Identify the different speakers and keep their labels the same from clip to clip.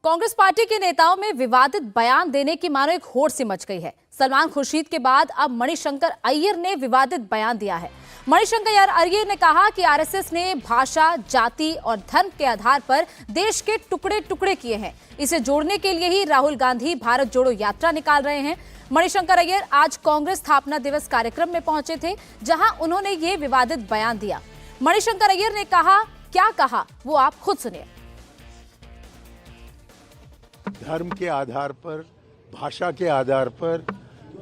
Speaker 1: Congress party के नेताओं में विवादित बयान देने की मानो एक होड़ सी मच गई है। सलमान खुर्शीद के बाद अब मणिशंकर अय्यर ने विवादित बयान दिया है। मणिशंकर अय्यर ने कहा कि आरएसएस ने भाषा, जाति और धर्म के आधार पर देश के टुकड़े टुकड़े किए हैं। इसे जोड़ने के लिए ही राहुल गांधी भारत जोड़ो यात्रा निकाल रहे हैं। मणिशंकर अय्यर आज कांग्रेस स्थापना दिवस कार्यक्रम में पहुंचे थे, जहां उन्होंने ये विवादित बयान दिया। मणिशंकर अय्यर ने कहा, क्या कहा वो आप खुद सुनिए।
Speaker 2: धर्म के आधार पर, भाषा के आधार पर,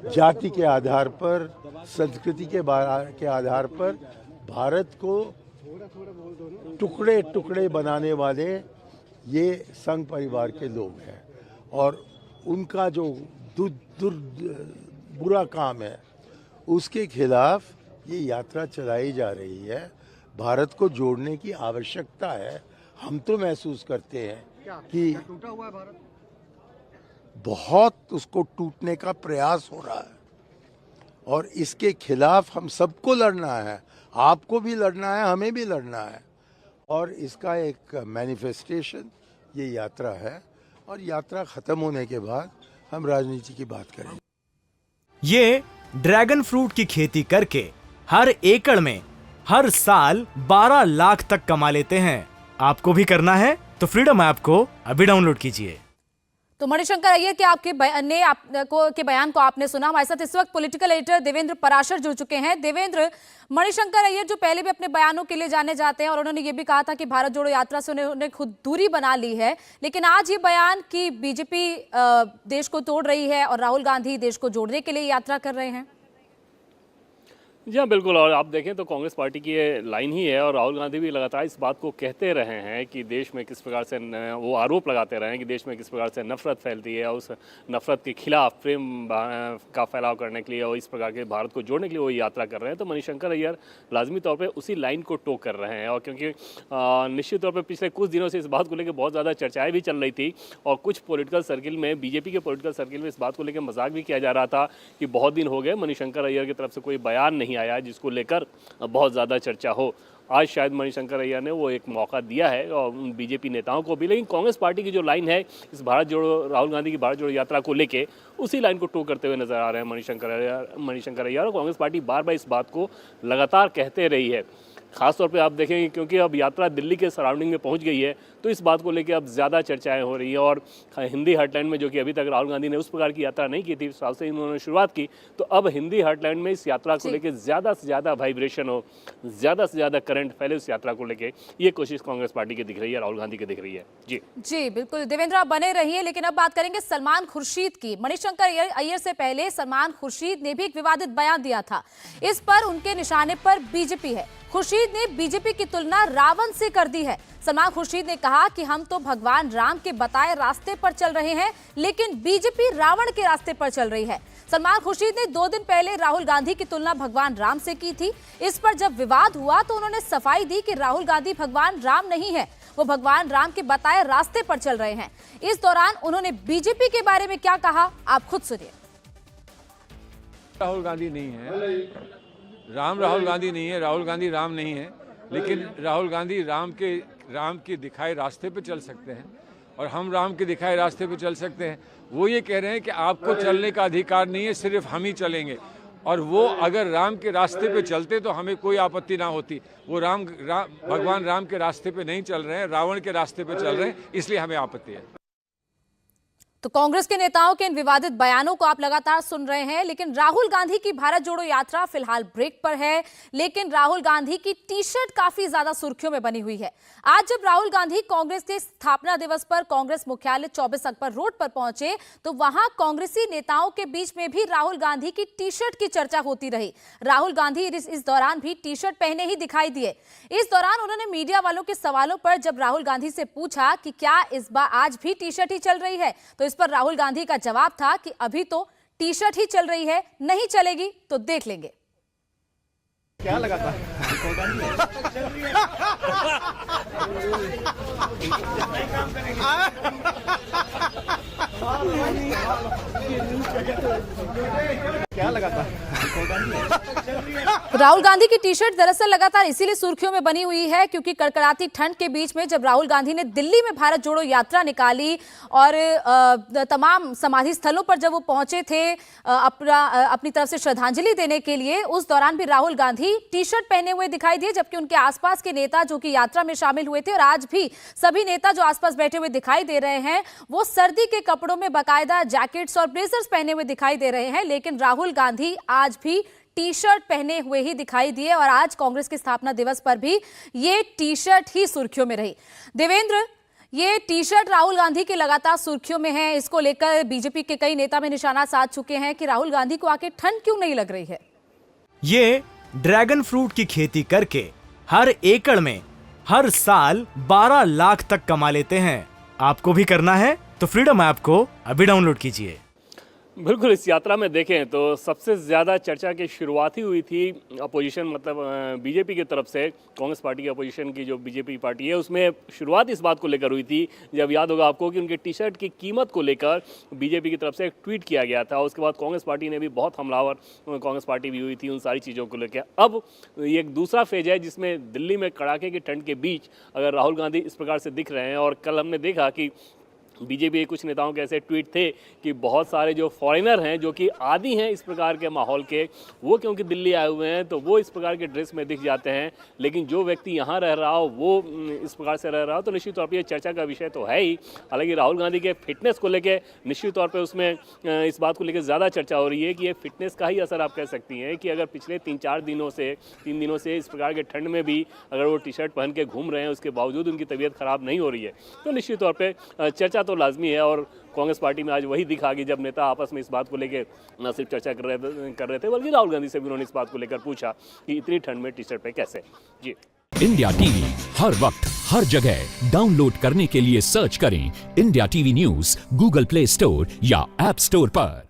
Speaker 2: जाति के आधार पर, संस्कृति के आधार पर भारत को टुकड़े टुकड़े बनाने वाले ये संघ परिवार के लोग हैं और उनका जो बुरा काम है उसके खिलाफ ये यात्रा चलाई जा रही है। भारत को जोड़ने की आवश्यकता है। हम तो महसूस करते हैं कि
Speaker 3: टूटा हुआ है भारत,
Speaker 2: बहुत उसको टूटने का प्रयास हो रहा है और इसके खिलाफ हम सबको लड़ना है। आपको भी लड़ना है, हमें भी लड़ना है और इसका एक मैनिफेस्टेशन ये यात्रा है और यात्रा खत्म होने के बाद हम राजनीति की बात करेंगे।
Speaker 4: ये ड्रैगन फ्रूट की खेती करके हर एकड़ में हर साल 12 लाख तक कमा लेते हैं। आपको भी करना है तो फ्रीडम ऐप को अभी डाउनलोड कीजिए।
Speaker 1: तो मणिशंकर अय्यर के बयान को आपने सुना। हमारे साथ इस वक्त पॉलिटिकल एडिटर देवेंद्र पराशर जुड़ चुके हैं। देवेंद्र, मणिशंकर अय्यर जो पहले भी अपने बयानों के लिए जाने जाते हैं और उन्होंने ये भी कहा था कि भारत जोड़ो यात्रा से उन्होंने खुद दूरी बना ली है, लेकिन आज ये बयान कि बीजेपी देश को तोड़ रही है और राहुल गांधी देश को जोड़ने के लिए यात्रा कर रहे हैं।
Speaker 5: जी हाँ, बिल्कुल। और आप देखें तो कांग्रेस पार्टी की ये लाइन ही है और राहुल गांधी भी लगातार इस बात को कहते रहे हैं कि देश में किस प्रकार से वो आरोप लगाते रहे हैं कि देश में किस प्रकार से नफरत फैलती है और उस नफरत के खिलाफ प्रेम का फैलाव करने के लिए और इस प्रकार के भारत को जोड़ने के लिए वो यात्रा कर रहे हैं। तो मणिशंकर अय्यर लाजमी तौर पर उसी लाइन को टो कर रहे हैं और क्योंकि निश्चित तौर पर पिछले कुछ दिनों से इस बात को लेकर बहुत ज़्यादा चर्चाएँ भी चल रही थी और कुछ पॉलिटिकल सर्किल में, बीजेपी के पॉलिटिकल सर्किल में इस बात को लेकर मजाक भी किया जा रहा था कि बहुत दिन हो गए मणिशंकर अय्यर की तरफ से कोई बयान नहीं आया जिसको लेकर बहुत ज़्यादा चर्चा हो। आज शायद मणिशंकर अय्यर ने वो एक मौका दिया है और बीजेपी नेताओं को भी, लेकिन कांग्रेस पार्टी की जो लाइन है इस भारत जोड़ो, राहुल गांधी की भारत जोड़ो यात्रा को लेके उसी लाइन को टो करते हुए नजर आ रहे हैं मणिशंकर अय्यर और कांग्रेस पार्टी बार बार इस बात को लगातार कहते रही है। खासतौर पे आप देखेंगे क्योंकि अब यात्रा दिल्ली के सराउंडिंग में पहुंच गई है तो इस बात को लेकर अब ज़्यादा चर्चाएं हो रही हैं और हिंदी हार्टलैंड में, जो कि अभी तक राहुल गांधी ने उस प्रकार की यात्रा नहीं की थी, साल से इन्होंने शुरुआत की, तो अब हिंदी हार्टलैंड में इस यात्रा को लेकर ज़्यादा से ज़्यादा वाइब्रेशन हो, ज़्यादा से ज़्यादा करंट फैले उस यात्रा को लेकर, ये कोशिश कांग्रेस पार्टी की दिख रही है, राहुल गांधी की दिख रही है।
Speaker 1: जी बिल्कुल देवेंद्र, आप बने रहिए। लेकिन अब बात करेंगे सलमान खुर्शीद की। मणिशंकर अय्यर से पहले सलमान खुर्शीद ने भी एक विवादित बयान दिया था। इस पर उनके निशाने पर बीजेपी है। खुर्शीद ने बीजेपी की तुलना रावण से कर दी है। सलमान खुर्शीद ने कहा कि हम तो भगवान राम के बताए रास्ते पर चल रहे हैं, लेकिन बीजेपी रावण के रास्ते पर चल रही है। सलमान खुर्शीद ने 2 दिन पहले राहुल गांधी की तुलना भगवान राम से की थी। इस पर जब विवाद हुआ तो उन्होंने सफाई दी कि राहुल गांधी भगवान राम नहीं है, वो भगवान राम के बताए रास्ते पर चल रहे हैं। इस दौरान उन्होंने बीजेपी के बारे में क्या कहा, आप खुद सुनिए।
Speaker 6: राहुल गांधी नहीं है, राहुल गांधी नहीं है, राहुल गांधी राम नहीं है, लेकिन राहुल गांधी राम के दिखाए रास्ते पे चल सकते हैं और हम राम के दिखाए रास्ते पे चल सकते हैं। वो ये कह रहे हैं कि आपको चलने का अधिकार नहीं है, सिर्फ हम ही चलेंगे और वो अगर राम के रास्ते पे चलते तो हमें कोई आपत्ति ना होती। वो भगवान राम के रास्ते पे नहीं चल रहे हैं, रावण के रास्ते पे चल रहे हैं, इसलिए हमें आपत्ति है।
Speaker 1: तो कांग्रेस के नेताओं के इन विवादित बयानों को आप लगातार सुन रहे हैं, लेकिन राहुल गांधी की भारत जोड़ो यात्रा फिलहाल ब्रेक पर है। लेकिन राहुल गांधी की टी शर्ट काफी ज्यादा सुर्खियों में बनी हुई है। आज जब राहुल गांधी कांग्रेस के स्थापना दिवस पर कांग्रेस मुख्यालय 24 अकबर रोड पर पहुंचे तो वहां कांग्रेसी नेताओं के बीच में भी राहुल गांधी की टी शर्ट की चर्चा होती रही। राहुल गांधी इस दौरान भी टी शर्ट पहने ही दिखाई दिए। इस दौरान उन्होंने मीडिया वालों के सवालों पर जब राहुल गांधी से पूछा कि क्या इस बार आज भी टी शर्ट ही चल रही है, तो इस पर राहुल गांधी का जवाब था कि अभी तो टी शर्ट ही चल रही है, नहीं चलेगी तो देख लेंगे।
Speaker 3: क्या लगा था? क्या लगा था?
Speaker 1: राहुल गांधी की टी शर्ट दरअसल लगातार इसीलिए सुर्खियों में बनी हुई है क्योंकि कड़कड़ाती ठंड के बीच में जब राहुल गांधी ने दिल्ली में भारत जोड़ो यात्रा निकाली और तमाम समाधि स्थलों पर जब वो पहुंचे थे अपनी तरफ से श्रद्धांजलि देने के लिए, उस दौरान भी राहुल गांधी टी शर्ट पहने हुए दिखाई दिए, जबकि उनके आसपास के नेता जो कि यात्रा में शामिल हुए थे और आज भी सभी नेता जो आसपास बैठे हुए दिखाई दे रहे हैं वो सर्दी के कपड़ों में बाकायदा जैकेट्स और ब्लेजर्स पहने हुए दिखाई दे रहे हैं, लेकिन राहुल गांधी आज भी टी शर्ट पहने हुए ही दिखाई दिए और आज कांग्रेस के स्थापना दिवस पर भी ये टी शर्ट ही सुर्खियों में रही। देवेंद्र, ये टी शर्ट राहुल गांधी के लगातार सुर्खियों में है, इसको लेकर बीजेपी के कई नेता में निशाना साध चुके हैं कि राहुल गांधी को आके ठंड क्यों नहीं लग रही है।
Speaker 4: ये ड्रैगन फ्रूट की खेती करके हर एकड़ में हर साल 12 लाख तक कमा लेते हैं। आपको भी करना है तो फ्रीडम ऐप को अभी डाउनलोड कीजिए।
Speaker 5: बिल्कुल, इस यात्रा में देखें तो सबसे ज़्यादा चर्चा की शुरुआत ही हुई थी अपोजिशन मतलब बीजेपी की तरफ से। कांग्रेस पार्टी की अपोजिशन की जो बीजेपी पार्टी है उसमें शुरुआत इस बात को लेकर हुई थी, जब याद होगा आपको कि उनके टी शर्ट की कीमत को लेकर बीजेपी की तरफ से एक ट्वीट किया गया था। उसके बाद कांग्रेस पार्टी ने भी बहुत हमलावर कांग्रेस पार्टी भी हुई थी उन सारी चीज़ों को लेकर। अब ये एक दूसरा फेज है जिसमें दिल्ली में कड़ाके की ठंड के बीच अगर राहुल गांधी इस प्रकार से दिख रहे हैं, और कल हमने देखा कि बीजेपी के कुछ नेताओं के ऐसे ट्वीट थे कि बहुत सारे जो फॉरेनर हैं जो कि आदी हैं इस प्रकार के माहौल के, वो क्योंकि दिल्ली आए हुए हैं तो वो इस प्रकार के ड्रेस में दिख जाते हैं, लेकिन जो व्यक्ति यहाँ रह रहा हो वो इस प्रकार से रह रहा हो, तो निश्चित तौर पर ये चर्चा का विषय तो है ही। हालांकि राहुल गांधी के फिटनेस को लेकर निश्चित तौर पर उसमें इस बात को लेकर ज़्यादा चर्चा हो रही है कि ये फिटनेस का ही असर आप कह सकती हैं कि अगर पिछले 3 दिनों से इस प्रकार के ठंड में भी अगर वो टी शर्ट पहन के घूम रहे हैं उसके बावजूद उनकी तबीयत खराब नहीं हो रही है, तो निश्चित तौर पर चर्चा तो लाजमी है। और कांग्रेस पार्टी में आज वही दिखा कि जब नेता आपस में इस बात को लेकर न सिर्फ चर्चा कर रहे थे बल्कि राहुल गांधी से भी उन्होंने इस बात को लेकर पूछा कि इतनी ठंड में टी शर्ट पे कैसे। जी,
Speaker 7: इंडिया टीवी हर वक्त हर जगह डाउनलोड करने के लिए सर्च करें India TV news Google play store या ऐप स्टोर पर।